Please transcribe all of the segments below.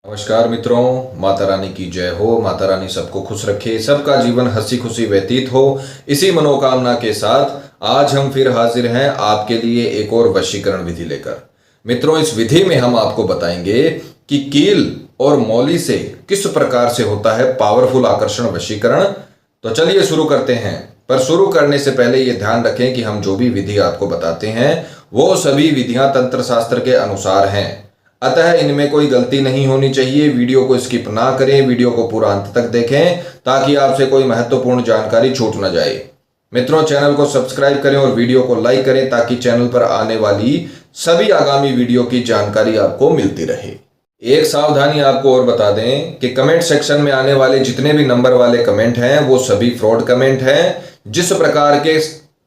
नमस्कार मित्रों, माता रानी की जय हो। माता रानी सबको खुश रखे, सबका जीवन हंसी खुशी व्यतीत हो। इसी मनोकामना के साथ आज हम फिर हाजिर हैं आपके लिए एक और वशीकरण विधि लेकर। मित्रों, इस विधि में हम आपको बताएंगे कि कील और मौली से किस प्रकार से होता है पावरफुल आकर्षण वशीकरण। तो चलिए शुरू करते हैं। पर शुरू करने से पहले ये ध्यान रखें कि हम जो भी विधि आपको बताते हैं वो सभी विधियां तंत्र शास्त्र के अनुसार हैं, अतः इनमें कोई गलती नहीं होनी चाहिए। वीडियो को स्किप ना करें, वीडियो को पूरा अंत तक देखें ताकि आपसे कोई महत्वपूर्ण जानकारी छूट ना जाए। मित्रों, चैनल को सब्सक्राइब करें और वीडियो को लाइक करें ताकि चैनल पर आने वाली सभी आगामी वीडियो की जानकारी आपको मिलती रहे। एक सावधानी आपको और बता दें कि कमेंट सेक्शन में आने वाले जितने भी नंबर वाले कमेंट हैं वो सभी फ्रॉड कमेंट हैं। जिस प्रकार के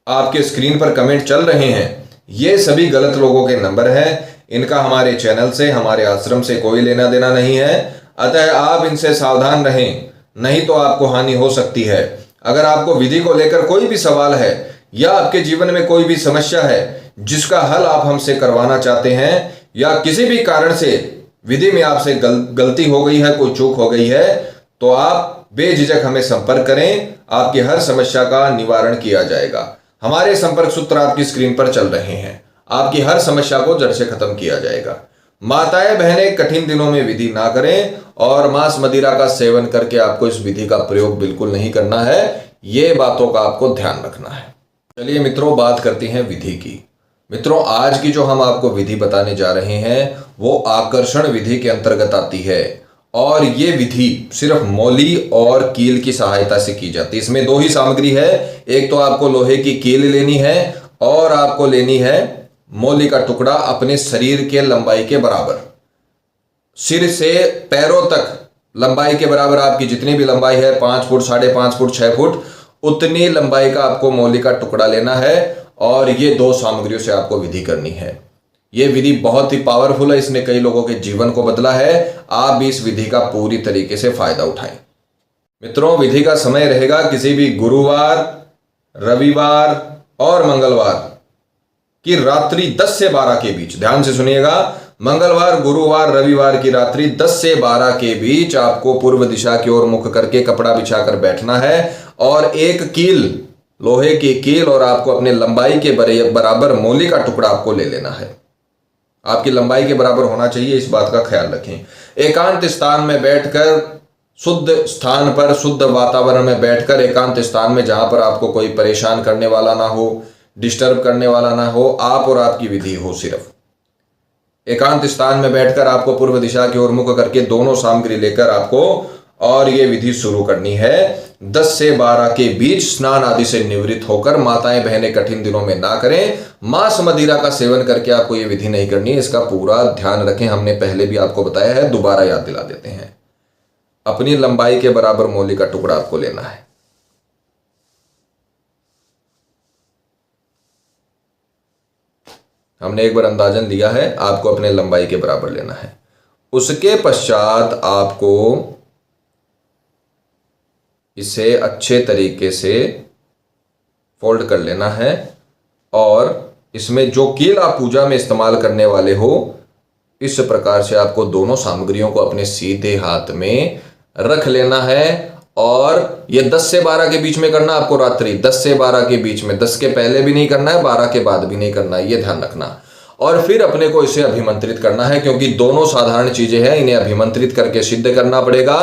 आपके स्क्रीन पर कमेंट चल रहे हैं ये सभी गलत लोगों के नंबर हैं। इनका हमारे चैनल से, हमारे आश्रम से कोई लेना देना नहीं है, अतः आप इनसे सावधान रहें, नहीं तो आपको हानि हो सकती है। अगर आपको विधि को लेकर कोई भी सवाल है या आपके जीवन में कोई भी समस्या है जिसका हल आप हमसे करवाना चाहते हैं या किसी भी कारण से विधि में आपसे गलती हो गई है, कोई चूक हो गई है, तो आप बेझिझक हमें संपर्क करें। आपकी हर समस्या का निवारण किया जाएगा। हमारे संपर्क सूत्र आपकी स्क्रीन पर चल रहे हैं। आपकी हर समस्या को जड़ से खत्म किया जाएगा। माताएं बहनें कठिन दिनों में विधि ना करें और मांस मदिरा का सेवन करके आपको इस विधि का प्रयोग बिल्कुल नहीं करना है। ये बातों का आपको ध्यान रखना है। चलिए मित्रों, बात करते हैं विधि की। मित्रों, आज की जो हम आपको विधि बताने जा रहे हैं वो आकर्षण विधि के अंतर्गत आती है और ये विधि सिर्फ मौली और कील की सहायता से की जाती है। इसमें दो ही सामग्री है, एक तो आपको लोहे की कील लेनी है और आपको लेनी है मौली का टुकड़ा अपने शरीर के लंबाई के बराबर, सिर से पैरों तक लंबाई के बराबर। आपकी जितनी भी लंबाई है 5 फुट, 5.5 फुट, 6 फुट, उतनी लंबाई का आपको मौली का टुकड़ा लेना है और ये दो सामग्रियों से आपको विधि करनी है। ये विधि बहुत ही पावरफुल है, इसने कई लोगों के जीवन को बदला है। आप भी इस विधि का पूरी तरीके से फायदा उठाएं। मित्रों, विधि का समय रहेगा किसी भी गुरुवार, रविवार और मंगलवार की रात्रि 10 से 12 के बीच। ध्यान से सुनिएगा, मंगलवार, गुरुवार, रविवार की रात्रि 10 से 12 के बीच आपको पूर्व दिशा की ओर मुख करके कपड़ा बिछाकर बैठना है और एक कील, लोहे की कील और आपको अपने लंबाई के बराबर मौली का टुकड़ा आपको ले लेना है। आपकी लंबाई के बराबर होना चाहिए, इस बात का ख्याल रखें। एकांत स्थान में बैठकर, शुद्ध स्थान पर, शुद्ध वातावरण में बैठकर, एकांत स्थान में जहां पर आपको कोई परेशान करने वाला ना हो, डिस्टर्ब करने वाला ना हो, आप और आपकी विधि हो। सिर्फ एकांत स्थान में बैठकर आपको पूर्व दिशा की ओर मुख करके दोनों सामग्री लेकर आपको और ये विधि शुरू करनी है। 10 से 12 के बीच स्नान आदि से निवृत्त होकर, माताएं बहनें कठिन दिनों में ना करें। मांस मदिरा का सेवन करके आपको ये विधि नहीं करनी है, इसका पूरा ध्यान रखें। हमने पहले भी आपको बताया है, दोबारा याद दिला देते हैं। अपनी लंबाई के बराबर मौली का टुकड़ा आपको लेना है। हमने एक बार अंदाजन लिया है, आपको अपने लंबाई के बराबर लेना है। उसके पश्चात आपको इसे अच्छे तरीके से फोल्ड कर लेना है और इसमें जो कील आप पूजा में इस्तेमाल करने वाले हो, इस प्रकार से आपको दोनों सामग्रियों को अपने सीधे हाथ में रख लेना है और ये 10 से 12 के बीच में करना आपको। रात्रि 10 से 12 के बीच में, 10 के पहले भी नहीं करना है, 12 के बाद भी नहीं करना है, ये ध्यान रखना। और फिर अपने को इसे अभिमंत्रित करना है, क्योंकि दोनों साधारण चीजें हैं, इन्हें अभिमंत्रित करके सिद्ध करना पड़ेगा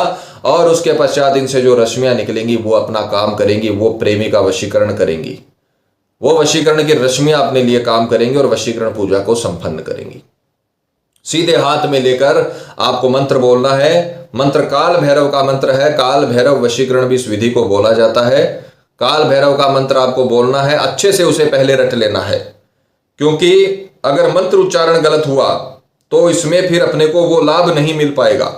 और उसके पश्चात इनसे जो रश्मियां निकलेंगी वो अपना काम करेंगी, वो प्रेमी का वशीकरण करेंगी। वो वशीकरण की रश्मियां अपने लिए काम करेंगी और वशीकरण पूजा को संपन्न करेंगी। सीधे हाथ में लेकर आपको मंत्र बोलना है। मंत्र काल भैरव का मंत्र है। काल भैरव वशीकरण भी इस विधि को बोला जाता है। काल भैरव का मंत्र आपको बोलना है, अच्छे से उसे पहले रट लेना है, क्योंकि अगर मंत्र उच्चारण गलत हुआ तो इसमें फिर अपने को वो लाभ नहीं मिल पाएगा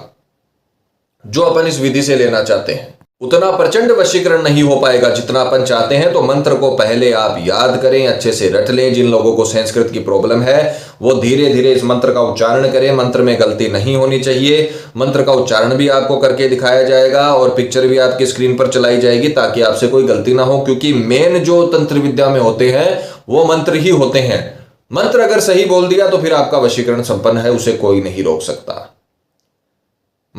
जो अपन इस विधि से लेना चाहते हैं। उतना प्रचंड वशीकरण नहीं हो पाएगा जितना अपन चाहते हैं। तो मंत्र को पहले आप याद करें, अच्छे से रट लें। जिन लोगों को संस्कृत की प्रॉब्लम है वो धीरे धीरे इस मंत्र का उच्चारण करें। मंत्र में गलती नहीं होनी चाहिए। मंत्र का उच्चारण भी आपको करके दिखाया जाएगा और पिक्चर भी आपकी स्क्रीन पर चलाई जाएगी ताकि आपसे कोई गलती ना हो, क्योंकि मेन जो तंत्र विद्या में होते हैं वो मंत्र ही होते हैं। मंत्र अगर सही बोल दिया तो फिर आपका वशीकरण संपन्न है, उसे कोई नहीं रोक सकता।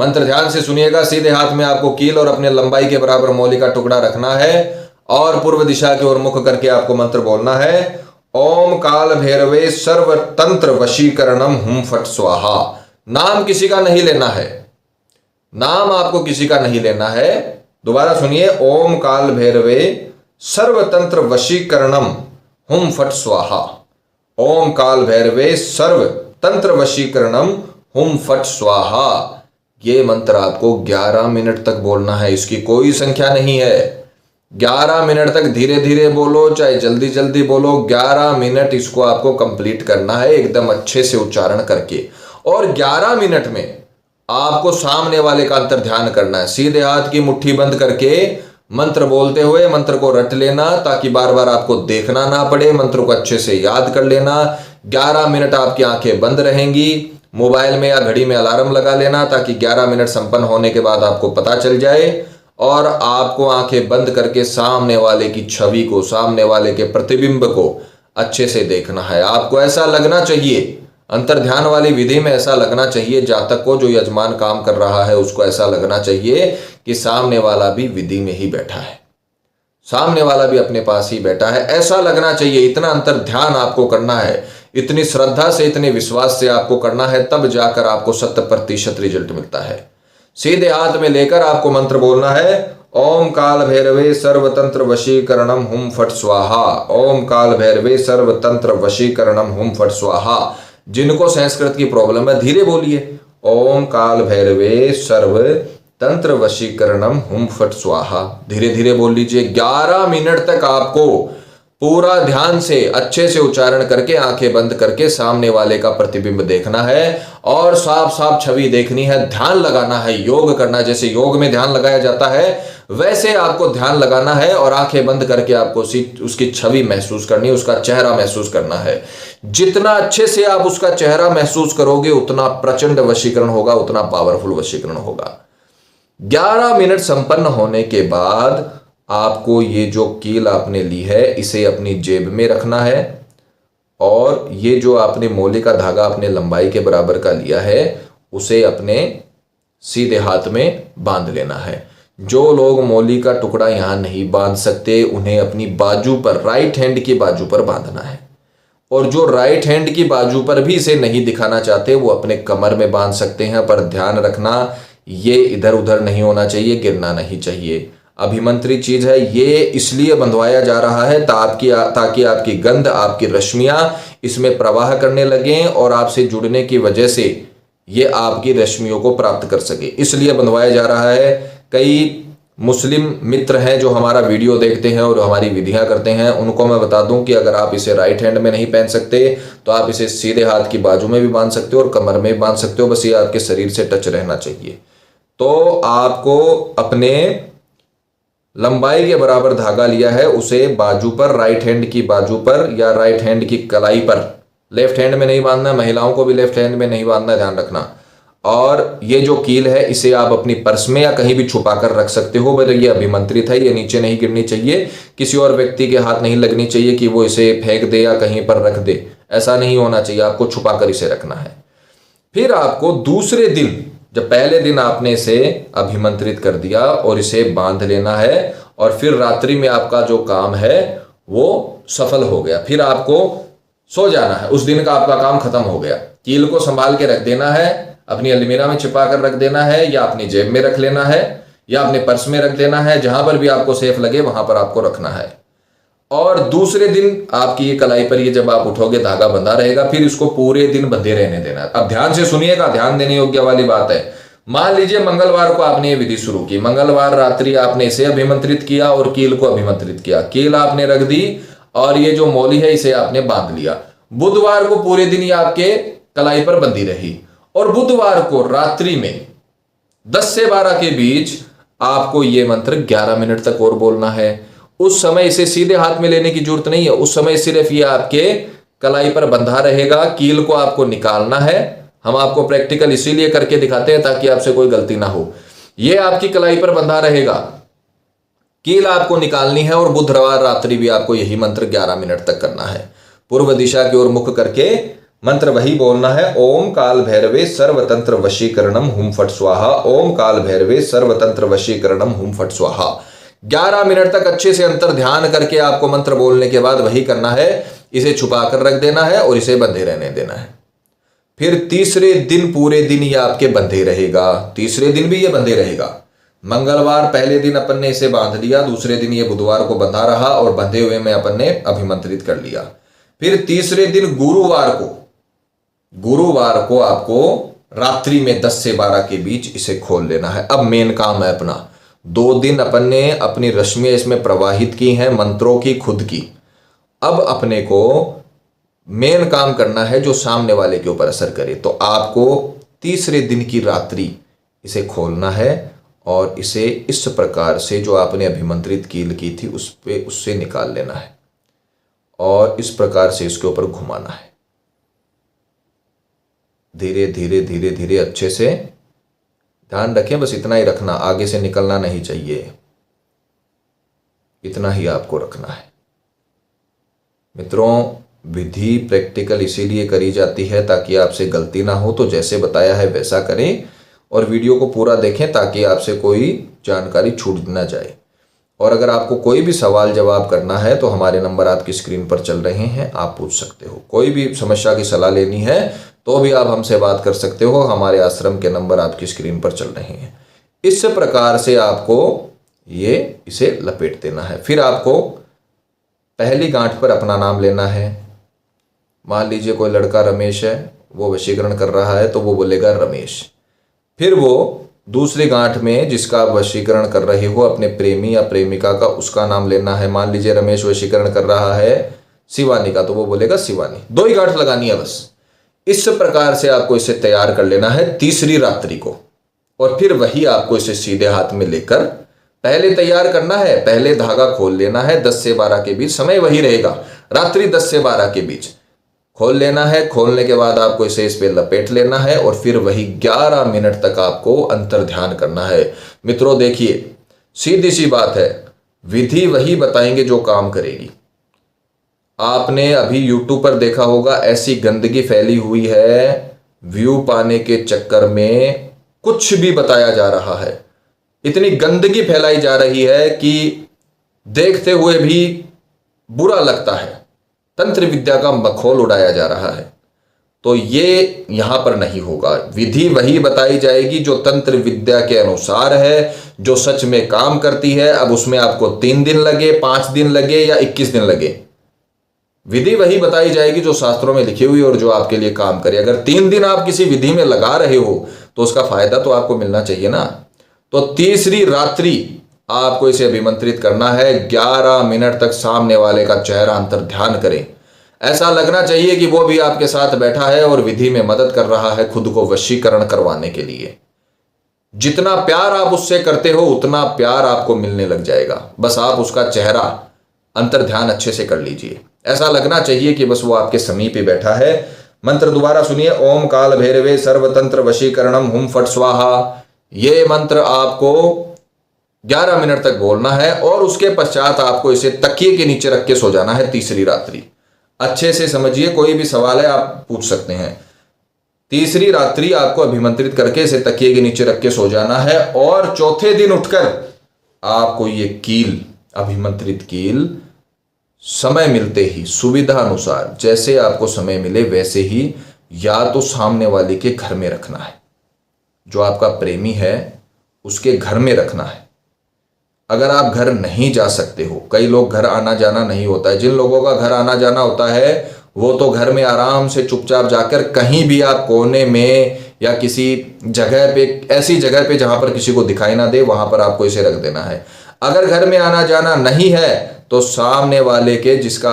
मंत्र ध्यान से सुनिएगा। सीधे हाथ में आपको कील और अपने लंबाई के बराबर मौली का टुकड़ा रखना है और पूर्व दिशा की ओर मुख करके आपको मंत्र बोलना है, ओम काल भैरवे सर्व तंत्र वशीकरणम हुम फट स्वाहा। नाम किसी का नहीं लेना है, नाम आपको किसी का नहीं लेना है। दोबारा सुनिए, ओम काल भैरवे सर्व तंत्र वशीकरणम हुम फट स्वाहा। ओम काल भैरवे सर्व तंत्र वशीकरणम हुम फट स्वाहा। ये मंत्र आपको 11 मिनट तक बोलना है, इसकी कोई संख्या नहीं है। 11 मिनट तक धीरे धीरे बोलो, चाहे जल्दी जल्दी बोलो, 11 मिनट इसको आपको कंप्लीट करना है एकदम अच्छे से उच्चारण करके। और 11 मिनट में आपको सामने वाले का अंतर ध्यान करना है। सीधे हाथ की मुट्ठी बंद करके मंत्र बोलते हुए मंत्र को रट लेना, ताकि बार बार आपको देखना ना पड़े, मंत्र को अच्छे से याद कर लेना। 11 मिनट आपकी आंखें बंद रहेंगी। मोबाइल में या घड़ी में अलार्म लगा लेना, ताकि 11 मिनट संपन्न होने के बाद आपको पता चल जाए और आपको आंखें बंद करके सामने वाले की छवि को, सामने वाले के प्रतिबिंब को अच्छे से देखना है। आपको ऐसा लगना चाहिए, अंतर ध्यान वाली विधि में ऐसा लगना चाहिए, जातक को, जो यजमान काम कर रहा है उसको ऐसा लगना चाहिए कि सामने वाला भी विधि में ही बैठा है, सामने वाला भी अपने पास ही बैठा है, ऐसा लगना चाहिए। इतना अंतर ध्यान आपको करना है, इतनी श्रद्धा से, इतने विश्वास से आपको करना है, तब जाकर आपको 100% रिजल्ट मिलता है। सीधे हाथ में लेकर आपको मंत्र बोलना है, ओम काल भैरवे सर्वतंत्र वशीकरणम हुम फट स्वाहा। ओम काल भैरवे सर्वतंत्र वशीकरणम हुम फट स्वाहा। जिनको संस्कृत की प्रॉब्लम है धीरे बोलिए, ओम काल भैरवे सर्व तंत्र वशीकरणम हुम फट स्वाहा। धीरे धीरे बोल लीजिए। 11 मिनट तक आपको पूरा ध्यान से अच्छे से उच्चारण करके आंखें बंद करके सामने वाले का प्रतिबिंब देखना है और साफ साफ छवि देखनी है, ध्यान लगाना है, योग करना है। जैसे योग में ध्यान लगाया जाता है वैसे आपको ध्यान लगाना है और आंखें बंद करके आपको उसकी छवि महसूस करनी है, उसका चेहरा महसूस करना है। जितना अच्छे से आप उसका चेहरा महसूस करोगे उतना प्रचंड वशीकरण होगा, उतना पावरफुल वशीकरण होगा। 11 मिनट संपन्न होने के बाद आपको ये जो कील आपने ली है इसे अपनी जेब में रखना है और ये जो आपने मोले का धागा अपने लंबाई के बराबर का लिया है उसे अपने सीधे हाथ में बांध लेना है। जो लोग मोली का टुकड़ा यहां नहीं बांध सकते उन्हें अपनी बाजू पर, राइट हैंड की बाजू पर बांधना है। और जो राइट हैंड की बाजू पर भी इसे नहीं दिखाना चाहते वो अपने कमर में बांध सकते हैं, पर ध्यान रखना ये इधर उधर नहीं होना चाहिए, गिरना नहीं चाहिए। अभिमंत्रित चीज है, ये इसलिए बंधवाया जा रहा है ताकि आपकी गंध, आपकी रश्मियां इसमें प्रवाह करने लगें और आपसे जुड़ने की वजह से ये आपकी रश्मियों को प्राप्त कर सके, इसलिए बंधवाया जा रहा है। कई मुस्लिम मित्र हैं जो हमारा वीडियो देखते हैं और हमारी विधियां करते हैं, उनको मैं बता दूं कि अगर आप इसे राइट हैंड में नहीं पहन सकते तो आप इसे सीधे हाथ की बाजू में भी बांध सकते हो और कमर में भी बांध सकते हो, बस ये आपके शरीर से टच रहना चाहिए। तो आपको अपने लंबाई के बराबर धागा लिया है उसे बाजू पर, राइट हैंड की बाजू पर या राइट हैंड की कलाई पर, लेफ्ट हैंड में नहीं बांधना, महिलाओं को भी लेफ्ट हैंड में नहीं बांधना, ध्यान रखना। और ये जो कील है इसे आप अपनी पर्स में या कहीं भी छुपा कर रख सकते हो, पर ये अभिमंत्रित है, ये नीचे नहीं गिरनी चाहिए, किसी और व्यक्ति के हाथ नहीं लगनी चाहिए कि वो इसे फेंक दे या कहीं पर रख दे, ऐसा नहीं होना चाहिए, आपको छुपा कर इसे रखना है। फिर आपको दूसरे दिन, जब पहले दिन आपने इसे अभिमंत्रित कर दिया और इसे बांध लेना है और फिर रात्रि में आपका जो काम है वो सफल हो गया, फिर आपको सो जाना है, उस दिन का आपका काम खत्म हो गया। कील को संभाल के रख देना है, अपनी अलमीरा में छिपा कर रख देना है या अपनी जेब में रख लेना है या अपने पर्स में रख देना है, जहां पर भी आपको सेफ लगे वहां पर आपको रखना है। और दूसरे दिन आपकी ये कलाई पर ये जब आप उठोगे धागा बंधा रहेगा, फिर इसको पूरे दिन बंधे रहने देना। अब ध्यान से सुनिएगा, ध्यान देने योग्य वाली बात है। मान लीजिए मंगलवार को आपने ये विधि शुरू की, मंगलवार रात्रि आपने इसे अभिमंत्रित किया और कील को अभिमंत्रित किया, कील आपने रख दी और ये जो मौली है इसे आपने बांध लिया। बुधवार को पूरे दिन ये आपके कलाई पर बंधी रही और बुधवार को रात्रि में 10 से 12 के बीच आपको ये मंत्र 11 मिनट तक और बोलना है। उस समय इसे सीधे हाथ में लेने की जरूरत नहीं है, उस समय सिर्फ ये आपके कलाई पर बंधा रहेगा, कील को आपको निकालना है। हम आपको प्रैक्टिकल इसीलिए करके दिखाते हैं ताकि आपसे कोई गलती ना हो। ये आपकी कलाई पर बंधा रहेगा, कील आपको निकालनी है और बुधवार रात्रि भी आपको यही मंत्र 11 मिनट तक करना है। पूर्व दिशा की ओर मुख करके मंत्र वही बोलना है, ओम काल भैरवे सर्वतंत्र वशीकरणम हुम फट स्वाहा। ओम काल भैरवे सर्वतंत्र वशीकरणम हुम फट स्वाहा। 11 मिनट तक अच्छे से अंतर ध्यान करके आपको मंत्र बोलने के बाद वही करना है। इसे छुपा कर रख देना है और इसे बंधे रहने देना है। फिर तीसरे दिन पूरे दिन ये आपके बंधे रहेगा। तीसरे दिन भी ये बंधे रहेगा। मंगलवार पहले दिन अपन ने इसे बांध दिया, दूसरे दिन ये बुधवार को बंधा रहा और बंधे हुए में अपन ने अभिमंत्रित कर लिया। फिर तीसरे दिन गुरुवार को आपको रात्रि में 10 से 12 के बीच इसे खोल लेना है। अब मेन काम है अपना। 2 दिन अपन ने अपनी रश्मियां इसमें प्रवाहित की हैं, मंत्रों की, खुद की। अब अपने को मेन काम करना है जो सामने वाले के ऊपर असर करे। तो आपको तीसरे दिन की रात्रि इसे खोलना है और इसे इस प्रकार से जो आपने अभिमंत्रित कील की थी उससे निकाल लेना है और इस प्रकार से इसके ऊपर घुमाना है। धीरे धीरे धीरे धीरे अच्छे से ध्यान रखें, बस इतना ही रखना, आगे से निकलना नहीं चाहिए, इतना ही आपको रखना है। मित्रों, विधि प्रैक्टिकल इसीलिए करी जाती है ताकि आपसे गलती ना हो। तो जैसे बताया है वैसा करें और वीडियो को पूरा देखें ताकि आपसे कोई जानकारी छूट ना जाए। और अगर आपको कोई भी सवाल जवाब करना है तो हमारे नंबर आपकी स्क्रीन पर चल रहे हैं, आप पूछ सकते हो। कोई भी समस्या की सलाह लेनी है तो भी आप हमसे बात कर सकते हो, हमारे आश्रम के नंबर आपकी स्क्रीन पर चल रहे हैं। इस प्रकार से आपको इसे लपेट देना है। फिर आपको पहली गांठ पर अपना नाम लेना है। मान लीजिए कोई लड़का रमेश है, वो वशीकरण कर रहा है तो वो बोलेगा रमेश। फिर वो दूसरी गांठ में जिसका आप वशीकरण कर रहे हो अपने प्रेमी या प्रेमिका का, उसका नाम लेना है। मान लीजिए रमेश वशीकरण कर रहा है शिवानी का, तो वो बोलेगा शिवानी। 2 ही गांठ लगानी है बस। इस प्रकार से आपको इसे तैयार कर लेना है तीसरी रात्रि को। और फिर वही आपको इसे सीधे हाथ में लेकर पहले तैयार करना है। पहले धागा खोल लेना है 10 से 12 के बीच, समय वही रहेगा, रात्रि 10 से 12 के बीच खोल लेना है। खोलने के बाद आपको इसे इस पे लपेट लेना है और फिर वही 11 मिनट तक आपको अंतर ध्यान करना है। मित्रों देखिए, सीधी सी बात है, विधि वही बताएंगे जो काम करेगी। आपने अभी YouTube पर देखा होगा, ऐसी गंदगी फैली हुई है, व्यू पाने के चक्कर में कुछ भी बताया जा रहा है। इतनी गंदगी फैलाई जा रही है कि देखते हुए भी बुरा लगता है। तंत्र विद्या का मखौल उड़ाया जा रहा है। तो ये यहां पर नहीं होगा। विधि वही बताई जाएगी जो तंत्र विद्या के अनुसार है, जो सच में काम करती है। अब उसमें आपको 3 दिन लगे, 5 दिन लगे या 21 दिन लगे, विधि वही बताई जाएगी जो शास्त्रों में लिखी हुई और जो आपके लिए काम करे। अगर 3 दिन आप किसी विधि में लगा रहे हो तो उसका फायदा तो आपको मिलना चाहिए ना। तो तीसरी रात्रि आपको इसे अभिमंत्रित करना है। 11 मिनट तक सामने वाले का चेहरा अंतर ध्यान करें। ऐसा लगना चाहिए कि वो भी आपके साथ बैठा है और विधि में मदद कर रहा है खुद को वशीकरण करवाने के लिए। जितना प्यार आप उससे करते हो उतना प्यार आपको मिलने लग जाएगा। बस आप उसका चेहरा अंतर ध्यान अच्छे से कर लीजिए। ऐसा लगना चाहिए कि बस वो आपके समीप ही बैठा है। मंत्र दोबारा सुनिए, ओम काल भैरवे सर्वतंत्र वशीकरणम हुम फट स्वाहा। ये मंत्र आपको 11 मिनट तक बोलना है और उसके पश्चात आपको इसे तकिए के नीचे रख के सो जाना है तीसरी रात्रि। अच्छे से समझिए, कोई भी सवाल है आप पूछ सकते हैं। तीसरी रात्रि आपको अभिमंत्रित करके इसे तकिए के नीचे रख के सो जाना है और चौथे दिन उठकर आपको ये कील, अभिमंत्रित कील, समय मिलते ही सुविधा अनुसार जैसे आपको समय मिले वैसे ही या तो सामने वाले के घर में रखना है, जो आपका प्रेमी है उसके घर में रखना है। अगर आप घर नहीं जा सकते हो, कई लोग घर आना जाना नहीं होता है, जिन लोगों का घर आना जाना होता है वो तो घर में आराम से चुपचाप जाकर कहीं भी आप कोने में या किसी जगह पे, ऐसी जगह पे जहां पर किसी को दिखाई ना दे, वहां पर आपको इसे रख देना है। अगर घर में आना जाना नहीं है तो सामने वाले के जिसका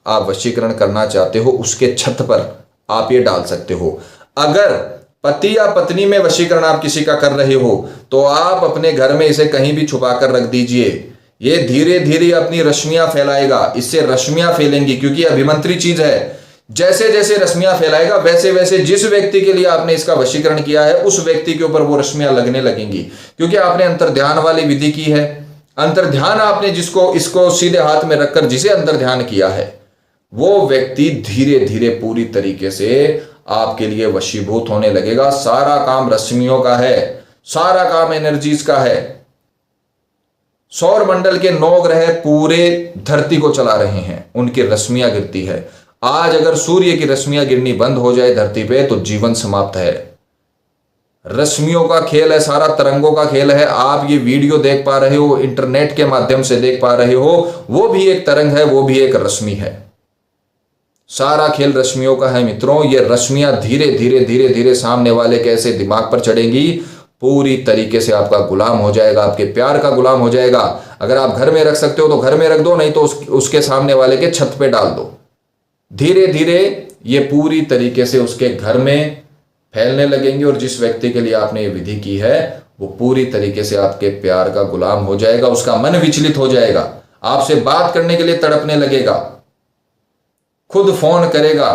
आप वशीकरण करना चाहते हो उसके छत पर आप ये डाल सकते हो। अगर पति या पत्नी में वशीकरण आप किसी का कर रहे हो तो आप अपने घर में इसे कहीं भी छुपा कर रख दीजिए। ये धीरे धीरे अपनी रश्मियां फैलाएगा, इससे रश्मियां फैलेंगी क्योंकि अभिमंत्रित चीज है। जैसे जैसे रश्मियां फैलाएगा वैसे वैसे जिस व्यक्ति के लिए आपने इसका वशीकरण किया है उस व्यक्ति के ऊपर वो रश्मियां लगने लगेंगी, क्योंकि आपने अंतर ध्यान वाली विधि की है। अंतर ध्यान आपने जिसको इसको सीधे हाथ में रखकर जिसे अंतर ध्यान किया है, वो व्यक्ति धीरे धीरे पूरी तरीके से आपके लिए वशीभूत होने लगेगा। सारा काम रश्मियों का है, सारा काम एनर्जीज का है। सौर मंडल के 9 ग्रह पूरे धरती को चला रहे हैं, उनकी रश्मियां गिरती है। आज अगर सूर्य की रश्मियां गिरनी बंद हो जाए धरती पे तो जीवन समाप्त है। रश्मियों का खेल है, सारा तरंगों का खेल है। आप ये वीडियो देख पा रहे हो, इंटरनेट के माध्यम से देख पा रहे हो, वो भी एक तरंग है, वो भी एक रश्मि है। सारा खेल रश्मियों का है मित्रों। ये रश्मियां धीरे धीरे धीरे धीरे सामने वाले के ऐसे दिमाग पर चढ़ेंगी, पूरी तरीके से आपका गुलाम हो जाएगा, आपके प्यार का गुलाम हो जाएगा। अगर आप घर में रख सकते हो तो घर में रख दो, नहीं तो उसके सामने वाले के छत पे डाल दो। धीरे धीरे ये पूरी तरीके से उसके घर में फैलने लगेंगे और जिस व्यक्ति के लिए आपने ये विधि की है वो पूरी तरीके से आपके प्यार का गुलाम हो जाएगा। उसका मन विचलित हो जाएगा, आपसे बात करने के लिए तड़पने लगेगा, खुद फोन करेगा,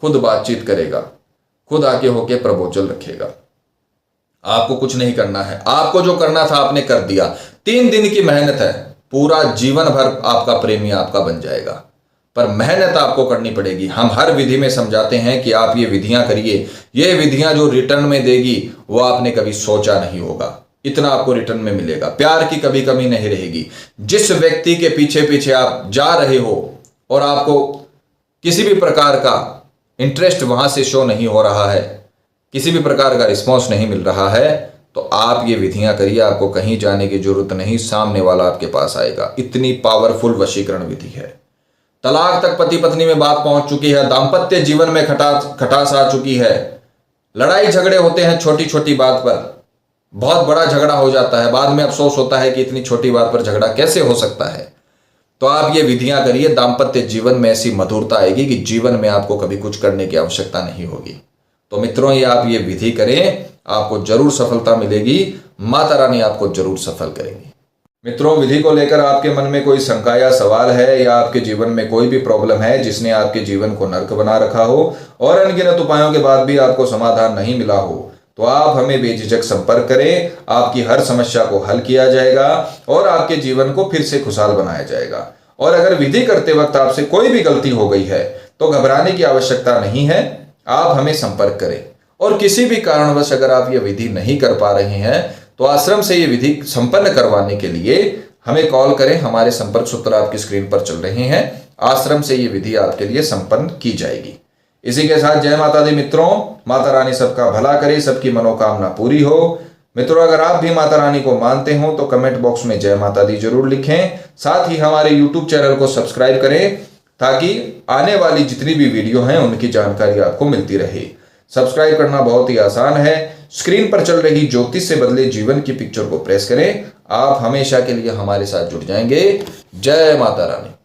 खुद बातचीत करेगा, खुद आके होके प्रपोजल रखेगा। आपको कुछ नहीं करना है, आपको जो करना था आपने कर दिया। 3 दिन की मेहनत है, पूरा जीवन भर आपका प्रेमी आपका बन जाएगा, पर मेहनत आपको करनी पड़ेगी। हम हर विधि में समझाते हैं कि आप ये विधियां करिए, ये विधियां जो रिटर्न में देगी वो आपने कभी सोचा नहीं होगा, इतना आपको रिटर्न में मिलेगा। प्यार की कभी कमी नहीं रहेगी। जिस व्यक्ति के पीछे पीछे आप जा रहे हो और आपको किसी भी प्रकार का इंटरेस्ट वहां से शो नहीं हो रहा है, किसी भी प्रकार का रिस्पॉन्स नहीं मिल रहा है, तो आप ये विधियां करिए, आपको कहीं जाने की जरूरत नहीं, सामने वाला आपके पास आएगा। इतनी पावरफुल वशीकरण विधि है। तलाक तक पति पत्नी में बात पहुंच चुकी है, दाम्पत्य जीवन में खटास आ चुकी है, लड़ाई झगड़े होते हैं छोटी छोटी बात पर, बहुत बड़ा झगड़ा हो जाता है, बाद में अफसोस होता है कि इतनी छोटी बात पर झगड़ा कैसे हो सकता है। तो आप ये विधियां करिए, दाम्पत्य जीवन में ऐसी मधुरता आएगी कि जीवन में आपको कभी कुछ करने की आवश्यकता नहीं होगी। तो मित्रों, ये आप ये विधि करें, आपको जरूर सफलता मिलेगी, माता रानी आपको जरूर सफल करेंगी। मित्रों, विधि को लेकर आपके मन में कोई शंका या सवाल है, या आपके जीवन में कोई भी प्रॉब्लम है जिसने आपके जीवन को नर्क बना रखा हो और अनगिनत उपायों के बाद भी आपको समाधान नहीं मिला हो, तो आप हमें बेझिझक संपर्क करें। आपकी हर समस्या को हल किया जाएगा और आपके जीवन को फिर से खुशहाल बनाया जाएगा। और अगर विधि करते वक्त आपसे कोई भी गलती हो गई है तो घबराने की आवश्यकता नहीं है, आप हमें संपर्क करें। और किसी भी कारणवश अगर आप ये विधि नहीं कर पा रहे हैं तो आश्रम से ये विधि संपन्न करवाने के लिए हमें कॉल करें। हमारे संपर्क सूत्र आपकी स्क्रीन पर चल रहे हैं, आश्रम से ये विधि आपके लिए संपन्न की जाएगी। इसी के साथ जय माता दी मित्रों, माता रानी सबका भला करे, सबकी मनोकामना पूरी हो। मित्रों, अगर आप भी माता रानी को मानते हो तो कमेंट बॉक्स में जय माता दी जरूर लिखें। साथ ही हमारे यूट्यूब चैनल को सब्सक्राइब करें ताकि आने वाली जितनी भी वीडियो हैं उनकी जानकारी आपको मिलती रहे। सब्सक्राइब करना बहुत ही आसान है, स्क्रीन पर चल रही ज्योतिष से बदले जीवन की पिक्चर को प्रेस करें। आप हमेशा के लिए हमारे साथ जुड़ जाएंगे। जय माता रानी।